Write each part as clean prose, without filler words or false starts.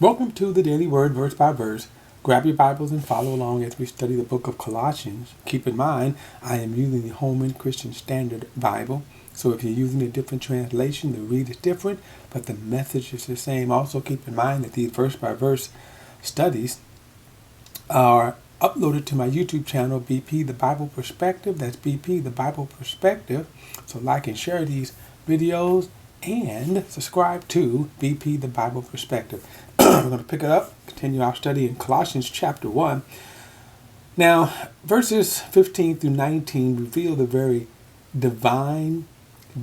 Welcome to the Daily Word, verse by verse. Grab your Bibles and follow along as we study the book of Colossians. Keep in mind, I am using the Holman Christian Standard Bible. So if you're using a different translation, the read is different, but the message is the same. Also keep in mind that these verse by verse studies are uploaded to my YouTube channel, BP The Bible Perspective. That's BP The Bible Perspective. So like and share these videos and subscribe to BP The Bible Perspective. We're going to pick it up, continue our study in Colossians chapter 1. Now, verses 15 through 19 reveal the very divine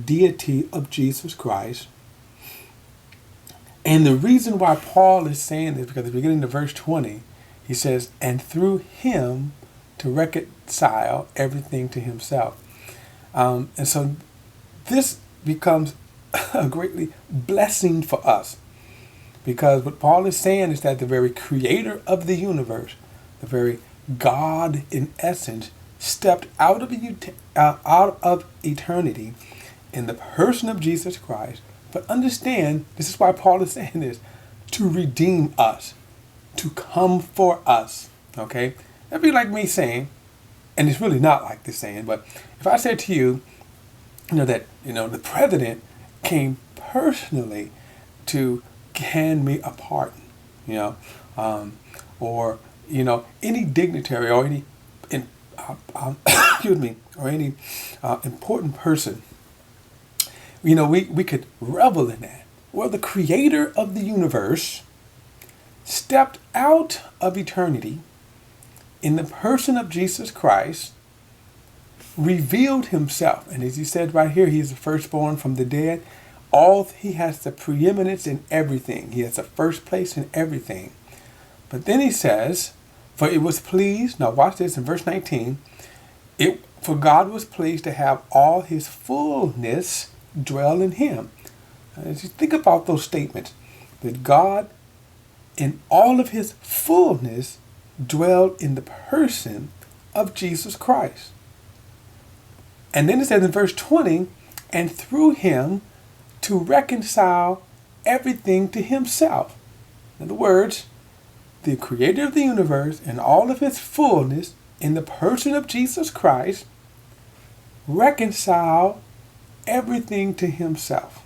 deity of Jesus Christ. And the reason why Paul is saying this, because at the beginning of verse 20, he says, and through him to reconcile everything to himself. And so this becomes a greatly blessing for us. Because what Paul is saying is that the very creator of the universe, the very God in essence, stepped out of eternity in the person of Jesus Christ. But understand, this is why Paul is saying this, to redeem us, to come for us. Okay? That'd be like me saying, and it's really not like this saying, but if I said to you, that the president came personally to hand me a pardon, or any dignitary or any excuse me, or any important person, we could revel in that. Well, the creator of the universe stepped out of eternity in the person of Jesus Christ, revealed himself, and as he said right here, he's the firstborn from the dead. He has the preeminence in everything. He has the first place in everything. But then he says, for it was pleased, now watch this in verse 19, for God was pleased to have all his fullness dwell in him. As you think about those statements, that God in all of his fullness dwelled in the person of Jesus Christ. And then it says in verse 20, and through him to reconcile everything to himself. In other words, the creator of the universe and all of his fullness in the person of Jesus Christ reconcile everything to himself.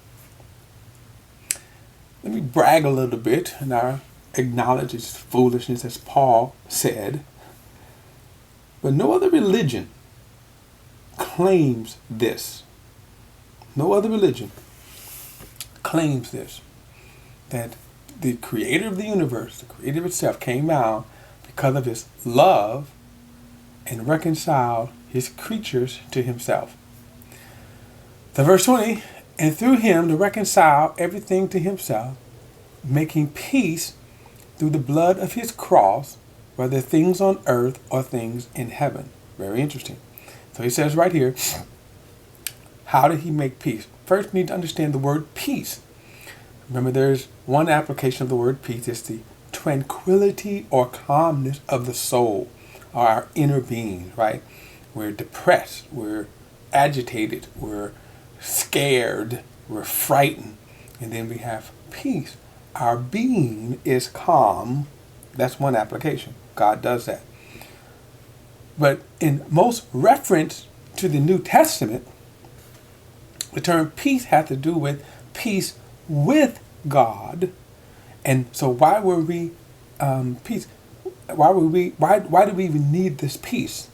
Let me brag a little bit and I acknowledge its foolishness, as Paul said. But no other religion claims this. No other religion claims this, that the creator of the universe, the creator itself, came down because of his love and reconciled his creatures to himself. So verse 20, and through him to reconcile everything to himself, making peace through the blood of his cross, whether things on earth or things in heaven. Very interesting. So he says right here, how did he make peace? First, we need to understand the word peace. Remember, there's one application of the word peace. It's the tranquility or calmness of the soul, or our inner being, right? We're depressed, we're agitated, we're scared, we're frightened, and then we have peace. Our being is calm. That's one application. God does that. But in most reference to the New Testament, the term peace has to do with peace with God. And so why were we peace? Why do we even need this peace?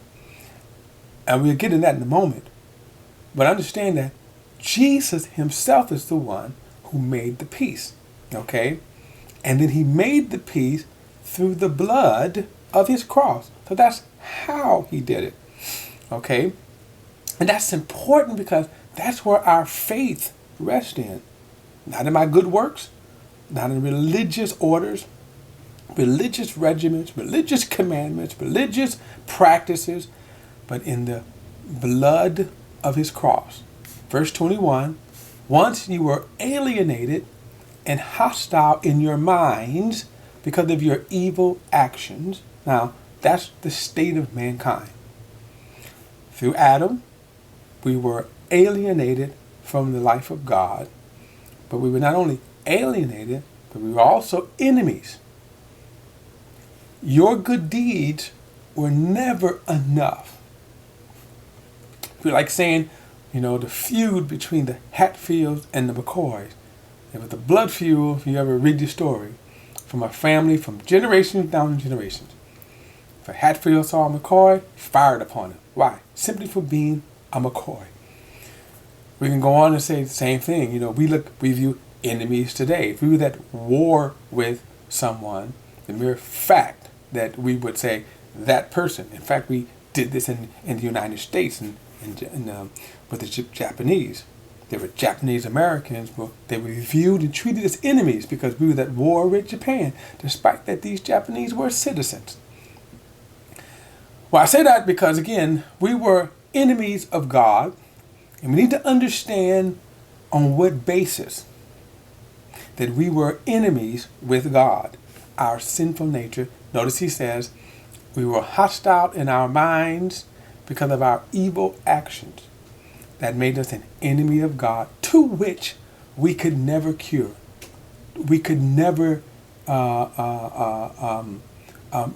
And we'll get into that in a moment. But understand that Jesus himself is the one who made the peace. Okay? And then he made the peace through the blood of his cross. So that's how he did it. Okay? And that's important because that's where our faith rests in. Not in my good works, not in religious orders, religious regiments, religious commandments, religious practices, but in the blood of his cross. Verse 21, once you were alienated and hostile in your minds because of your evil actions. Now, that's the state of mankind. Through Adam, we were alienated from the life of God, but we were not only alienated, but we were also enemies. Your good deeds were never enough. We're like saying, the feud between the Hatfields and the McCoys. It was the blood feud, if you ever read the story, from a family from generations down generations. If a Hatfield saw a McCoy, he fired upon him. Why? Simply for being a McCoy. We can go on and say the same thing. We view enemies today. If we were at war with someone, the mere fact that we would say that person. In fact, we did this in the United States and with the Japanese. They were Japanese Americans, but they were viewed and treated as enemies because we were at war with Japan, despite that these Japanese were citizens. Well, I say that because, again, we were enemies of God, and we need to understand on what basis that we were enemies with God, our sinful nature. Notice he says we were hostile in our minds because of our evil actions that made us an enemy of God, to which we could never cure. We could never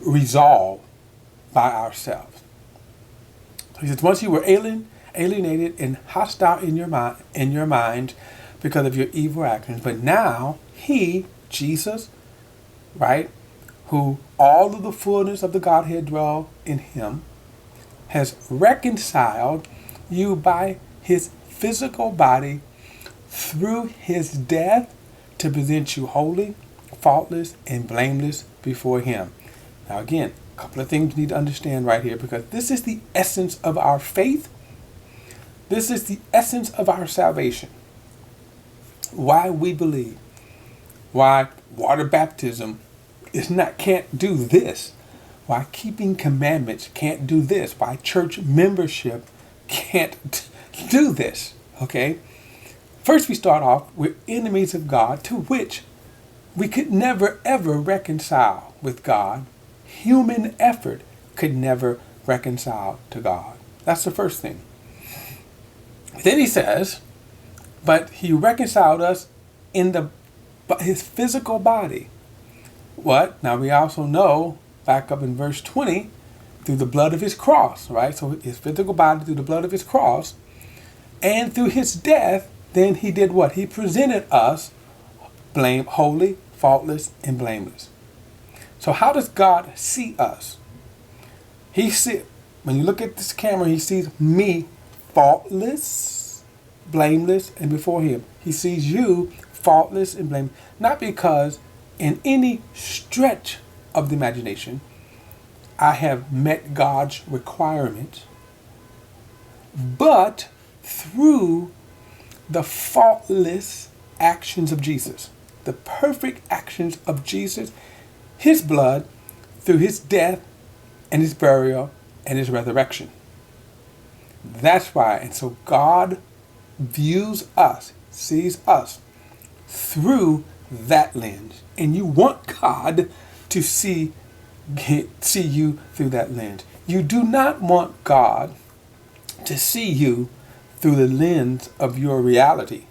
resolve by ourselves. So he says, once you were alienated and hostile in your mind because of your evil actions, but now he, Jesus, right, who all of the fullness of the Godhead dwell in him, has reconciled you by his physical body through his death to present you holy, faultless, and blameless before him. Now again, a couple of things you need to understand right here, because this is the essence of our faith. This is the essence of our salvation. Why we believe. Why water baptism can't do this. Why keeping commandments can't do this. Why church membership can't do this. Okay? First we start off with enemies of God, to which we could never ever reconcile with God. Human effort could never reconcile to God. That's the first thing. Then he says, but he reconciled us in his physical body. What? Now we also know, back up in verse 20, through the blood of his cross, right? So his physical body through the blood of his cross, and through his death, then he did what? He presented us holy, faultless, and blameless. So how does God see us? When you look at this camera, he sees me faultless, blameless, and before him. He sees you faultless and blameless. Not because in any stretch of the imagination I have met God's requirements, but through the faultless actions of Jesus, the perfect actions of Jesus, his blood, through his death and his burial and his resurrection. That's why. And so God views us, sees us through that lens. And you want God to see you through that lens. You do not want God to see you through the lens of your reality.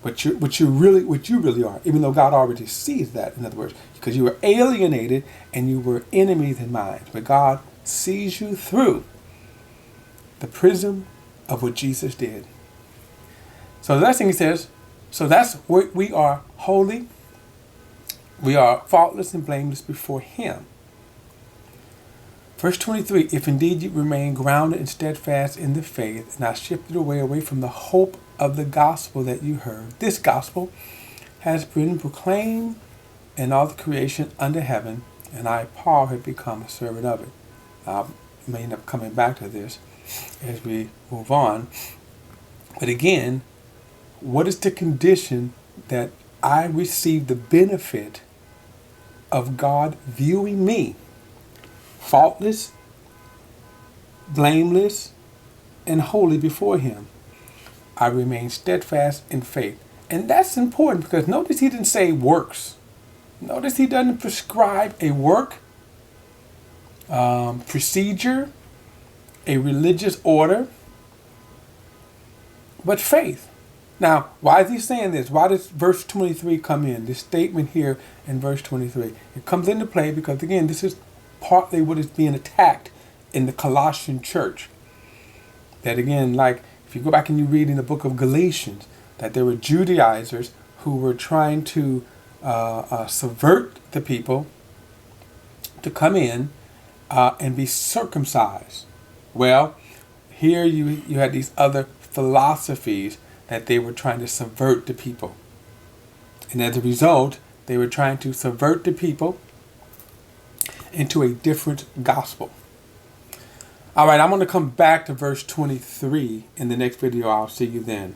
What you really are, even though God already sees that, in other words, because you were alienated and you were enemies in mind. But God sees you through the prism of what Jesus did. So the last thing he says, so that's where we are holy, we are faultless and blameless before him. Verse 23, if indeed you remain grounded and steadfast in the faith, and not shifted away from the hope of the gospel that you heard. This gospel has been proclaimed in all the creation under heaven, and I, Paul, have become a servant of it. I may end up coming back to this as we move on. But again, what is the condition that I receive the benefit of God viewing me faultless, blameless, and holy before him? I remain steadfast in faith. And that's important because notice he didn't say works. Notice he doesn't prescribe a work, procedure, a religious order, but faith. Now, why is he saying this? Why does verse 23 come in? This statement here in verse 23. It comes into play because, again, this is partly what is being attacked in the Colossian church. That, again, like if you go back and you read in the book of Galatians, that there were Judaizers who were trying to subvert the people to come in and be circumcised. Well, here you had these other philosophies that they were trying to subvert the people. And as a result, they were trying to subvert the people into a different gospel. All right, I'm going to come back to verse 23 in the next video. I'll see you then.